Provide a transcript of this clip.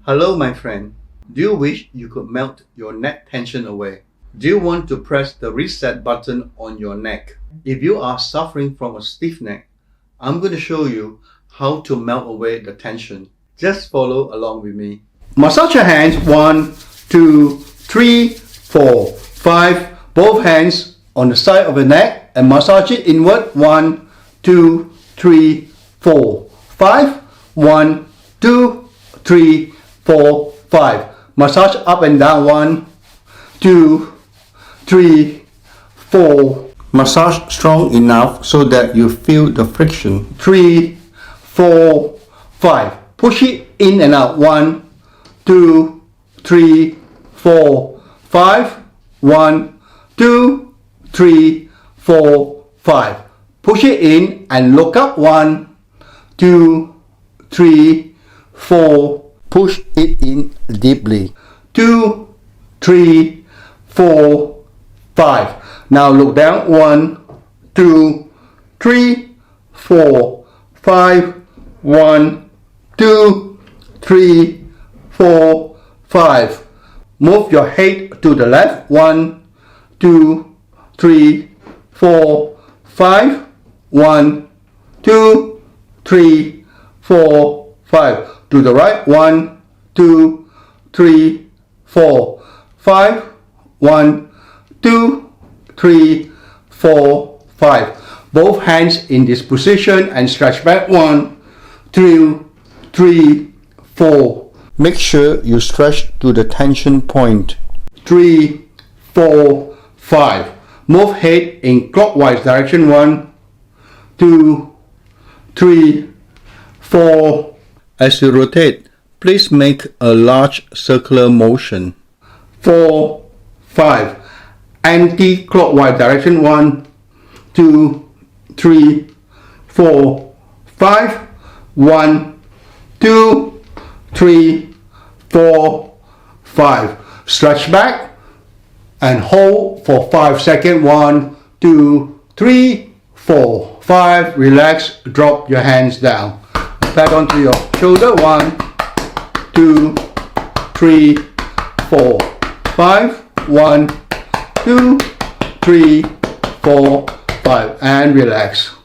Hello, my friend. Do you wish you could melt your neck tension away? Do you want to press the reset button on your neck? If you are suffering from a stiff neck, I'm going to show you how to melt away the tension. Just follow along with me. Massage your hands 1, 2, 3, 4, 5. Both hands on the side of the neck and massage it inward. 1, 2, 3, 4, 5. 1, 2, 3, 4, 5. Massage up and down. 1, 2, 3, 4. Massage strong enough so that you feel the friction. 3, 4, 5. Push it in and out. 1, 2, 3, 4, 5. 1, 2, 3, 4, 5. Push it in and look up. 1, 2, 3, 4. Push it in deeply. 2, 3, 4, 5. Now look down. 1, 2, 3, 4, 5. 1, 2, 3, 4, 5. Move your head to the left. 1, 2, 3, 4, 5. 1, 2, 3, 4, 5. To the right. 1, 2, 3, 4, 5. 1, 2, 3, 4, 5. Both hands in this position and stretch back. 1, 2, 3, 4. Make sure you stretch to the tension point. 3, 4, 5. Move head in clockwise direction. 1, 2, 3, 4. As you rotate, please make a large circular motion. 4, 5. Anti-clockwise direction. 1, 2, 3, 4, 5. 1, 2, 3, 4, 5. Stretch back and hold for 5 seconds. 1, 2, 3, 4, 5. Relax. Drop your hands down. Back onto your shoulder. 1, 2, 3, 4, 5. 1, 2, 3, 4, 5. And relax.